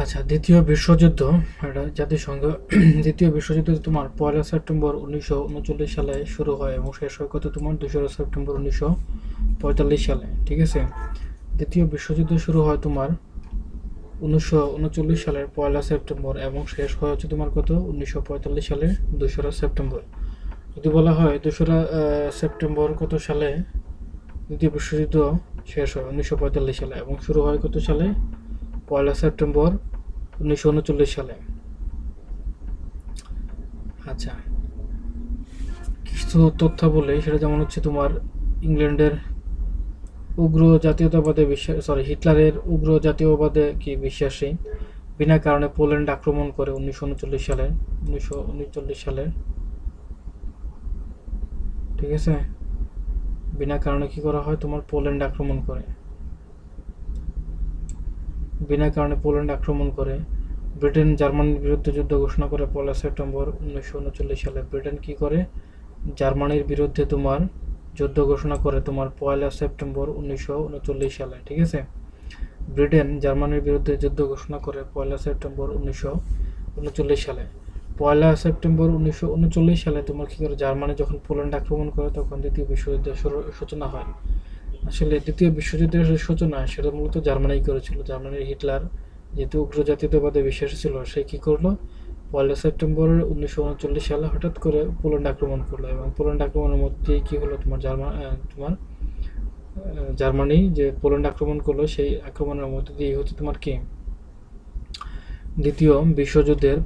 আচ্ছা, দ্বিতীয় বিশ্বযুদ্ধ, এটা জাতিসংঘ দ্বিতীয় বিশ্বযুদ্ধ তোমার 1 সেপ্টেম্বর 1939 সালে শুরু হয় এবং শেষ হয় কত তোমার 2 সেপ্টেম্বর 1945 সালে। ঠিক আছে, দ্বিতীয় বিশ্বযুদ্ধ শুরু হয় তোমার 1939 সালের 1 সেপ্টেম্বর এবং শেষ হয় হচ্ছে তোমার কত 1945 সালের 2 সেপ্টেম্বর। যদি বলা হয় 2 সেপ্টেম্বর কত সালে দ্বিতীয় বিশ্বযুদ্ধ শেষ হয় 1945 সালে এবং শুরু হয় কত সালে 1 সেপ্টেম্বর 1939 সালে। আচ্ছা, কিছু তথ্য বলে সেটা যেমন হচ্ছে তোমার ইংল্যান্ডের উগ্র জাতীয়তাবাদে বিশ্বাস, হিটলারের উগ্র জাতীয়বাদে কি বিশ্বাসী, বিনা কারণে পোল্যান্ড আক্রমণ করে 1939 সালে। ঠিক আছে, বিনা কারণে কি করা হয় তোমার পোল্যান্ড আক্রমণ করে, বিনা কারণে পোল্যান্ড আক্রমণ করে। ব্রিটেন জার্মানির বিরুদ্ধে যুদ্ধ ঘোষণা করে 1 সেপ্টেম্বর 1939 সালে। ব্রিটেন কি করে জার্মানির বিরুদ্ধে তোমার যুদ্ধ ঘোষণা করে তোমার 1 সেপ্টেম্বর 1939 সালে। ঠিক আছে, ব্রিটেন জার্মানির বিরুদ্ধে যুদ্ধ ঘোষণা করে 1 সেপ্টেম্বর 1939 সালে। 1 সেপ্টেম্বর 1939 সালে তোমার কি করে জার্মানি যখন পোল্যান্ড আক্রমণ করে তখন দ্বিতীয় বিশ্বযুদ্ধের সূচনা হয়। আসলে দ্বিতীয় বিশ্বযুদ্ধের সূচনা সেটা মূলত জার্মানি করেছিল। জার্মানির হিটলার যেহেতু উগ্র জাতীয়তাবাদে বিশ্বাসী ছিল, সে কি করলো 1 সেপ্টেম্বর 1939 সালে হঠাৎ করে পোল্যান্ড আক্রমণ করলো এবং পোল্যান্ড আক্রমণের মধ্যে কি হলো তোমার জার্মানি যে পোল্যান্ড আক্রমণ করলো সেই আক্রমণের মধ্যে দিয়ে হচ্ছে তোমার কি দ্বিতীয় বিশ্বযুদ্ধের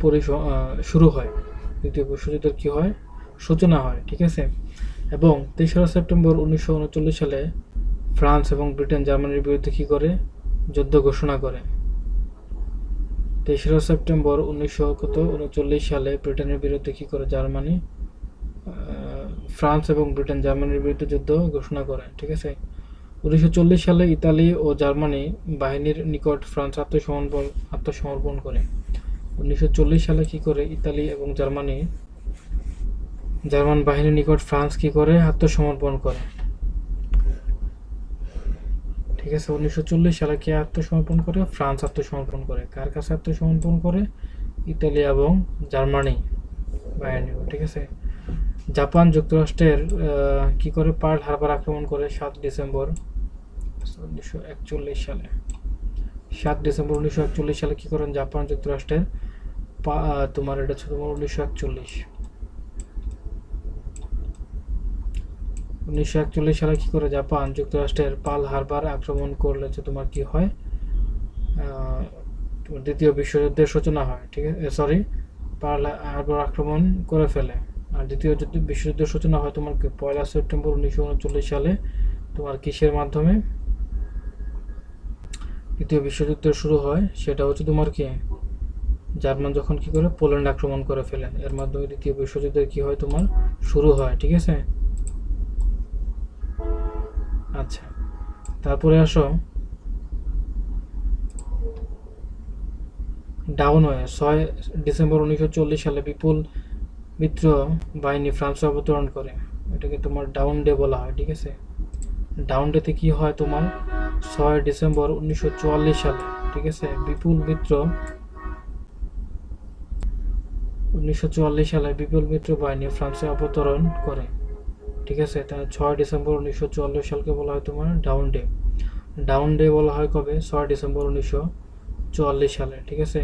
শুরু হয়। দ্বিতীয় বিশ্বযুদ্ধের কি হয় সূচনা হয়। ঠিক আছে, এবং 3 সেপ্টেম্বর 1939 সালে ফ্রান্স এবং ব্রিটেন জার্মানির বিরুদ্ধে কি করে যুদ্ধ ঘোষণা করে। 3 সেপ্টেম্বর 1939 সালে ব্রিটেনের বিরুদ্ধে কি করে জার্মানি, ফ্রান্স এবং ব্রিটেন জার্মানির বিরুদ্ধে যুদ্ধ ঘোষণা করে। ঠিক আছে, 1940 সালে ইতালি ও জার্মানি বাহিনীর নিকট ফ্রান্স আত্মসমর্পণ করে। 1940 সালে কি করে ইতালি এবং জার্মান বাহিনীর নিকট ফ্রান্স কি করে আত্মসমর্পণ করে। ঠিক আছে, 1940 সালে কে আত্মসমর্পণ করে? ফ্রান্স আত্মসমর্পণ করে। কার কাছে আত্মসমর্পণ করে? ইতালি এবং জার্মানি বাহিনী। ঠিক আছে, জাপান যুক্তরাষ্ট্রের কি করে পার্ল হারবার আক্রমণ করে 7 ডিসেম্বর 1941 সালে। 7 ডিসেম্বর 1941 সালে কি করেন জাপান যুক্তরাষ্ট্রের তোমার এটা হচ্ছে তোমার 1941 সালে কি করে জাপান যুক্তরাষ্ট্রের পার্ল হারবার আক্রমণ করলে তোমার কি হয় দ্বিতীয় বিশ্বযুদ্ধের সূচনা হয়। ঠিক আছে, পার্ল হারবার আক্রমণ করে ফেলে। আর দ্বিতীয় বিশ্বযুদ্ধের সূচনা হয় তোমার 1 সেপ্টেম্বর 1939 সালে তোমার কিসের মাধ্যমে দ্বিতীয় বিশ্বযুদ্ধ শুরু হয়? সেটা হচ্ছে তোমার কি জার্মান যখন কি করে পোল্যান্ড আক্রমণ করে ফেলেন, এর মাধ্যমে দ্বিতীয় বিশ্বযুদ্ধের কি হয় তোমার শুরু হয়। ঠিক আছে, আচ্ছা তারপরে আসো ডাউন হয়ে 6 ডিসেম্বর 1940 সালে বিপুল মিত্র বাহিনী ফ্রান্সে অবতরণ করে, এটাকে তোমার ডাউন ডে বলা হয়। ঠিক আছে, ডাউন ডেতে কি হয় তোমার 6 ডিসেম্বর 1944 সালে। ঠিক আছে, বিপুল মিত্র 1944 সালে বিপুল মিত্র বাহিনী ফ্রান্সে অবতরণ করে। ঠিক আছে, তাহলে 6 ডিসেম্বর 1944 সালকে বলা হয় তোমার ডাউন ডে। ডাউন ডে বলা হয় কবে? 6 ডিসেম্বর 1944 সালে। ঠিক আছে,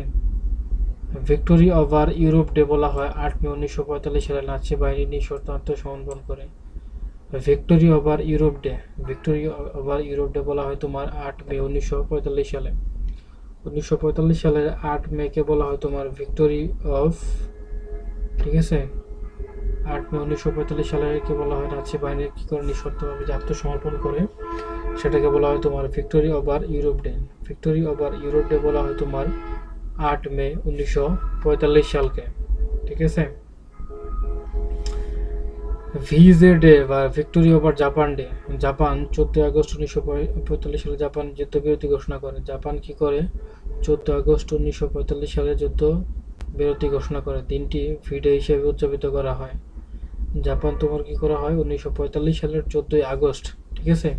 ভিক্টোরি ওভার ইউরোপ ডে বলা হয় 8 মে 1945 সালে নাৎসি বাহিনী নিঃশর্ত আত্মসমর্পণ করে। Victory over Europe day, victory over Europe day বলা হয় তোমার 8 মে 1945 সালে। 1945 সালের 8 মে কে বলা হয় তোমার ভিক্টোরি অফ, ঠিক আছে, 8 মে 1945 সালে কে বলা হয় নাৎসি বাহিনীর কি করে নিঃশর্তভাবে যে আত্মসমর্পণ করে সেটাকে বলা হয় তোমার victory over Europe day. Victory over Europe day বলা হয় তোমার 8 মে 1945 সালকে। ঠিক আছে, ভিজে ডে বা victory over Japan day, Japan 14 August 1945 সালে জাপান যুদ্ধবিরতি ঘোষণা করে। জাপান কি করে 14 আগস্ট 1945 সালে যুদ্ধ বিরতি ঘোষণা করে। দিনটি ভি ডে হিসেবে উদযাপিত করা হয়। জাপান তোমার কি করা হয় 1945 সালের 14 আগস্ট। ঠিক আছে,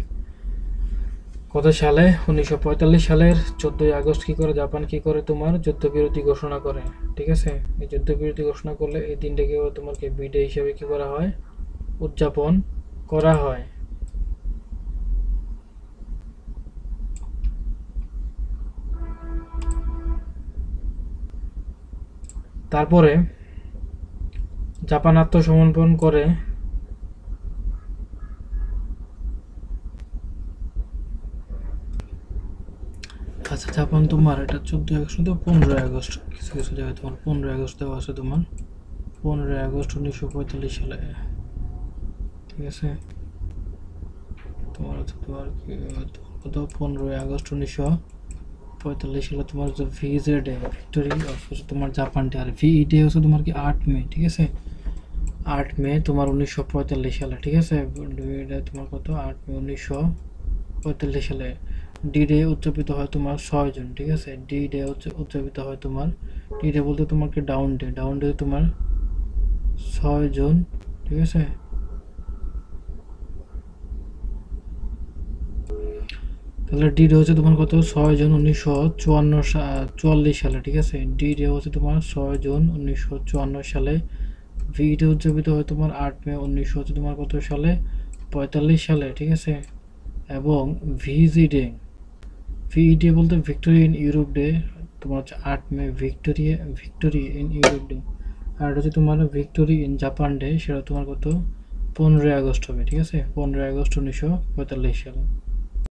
কত সালে? 1945 সালের 14ই আগস্ট কি করে জাপান কি করে তোমার যুদ্ধবিরতি ঘোষণা করে। ঠিক আছে, এই যুদ্ধবিরতি ঘোষণা করলে এই দিনটাকে তোমাকে বিডে হিসেবে কি করা হয়, উদযাপন করা হয়। তারপরে জাপান আত্মসমর্পণ করে আচ্ছা, জাপান তোমার এটা 14 আগস্ট তো 15 আগস্ট, কিছু কিছু জায়গায় তোমার 15 আগস্ট দেওয়া আছে তোমার, 15 আগস্ট 1945 সালে। ঠিক আছে, তোমার হচ্ছে তোমার কি কত 15 আগস্ট 1945 সালে তোমার হচ্ছে ভিজে ডে, ভিক্টোরি অফ তোমার জাপান ডে। আর ভি ডে হচ্ছে তোমার কি 8 মে। ঠিক আছে, 8 মে তোমার 1945 সালে। ঠিক আছে, তোমার কত 8 মে 1945 সালে। ডি ডে উদযাপিত হয় তোমার 6 জন। ঠিক আছে, ডি ডে হচ্ছে উদযাপিত হয় তোমার, ডি ডে বলতে তোমার কি ডাউন ডে, ডাউন ডে তোমার 6 জন। ঠিক আছে, তাহলে ডি ডে হচ্ছে তোমার কত 6 জন 1944 সালে। ঠিক আছে, ডি ডে হচ্ছে তোমার 6 জন 1954 সালে। ভি ডে উদযাপিত হয় তোমার 8 মে 1900 হচ্ছে তোমার কত সালে, 45 সালে। ঠিক আছে, এবং ভিজি ডে, ভিডে বলতে ভিক্টোরি ইন ইউরোপ ডে তোমার হচ্ছে 8 মে, ভিক্টোরি ইন ইউরোপ ডে। আর হচ্ছে তোমার ভিক্টোরি ইন জাপান ডে, সেটা তোমার কত 15 আগস্ট হবে। ঠিক আছে, 15 আগস্ট 1945 সালে।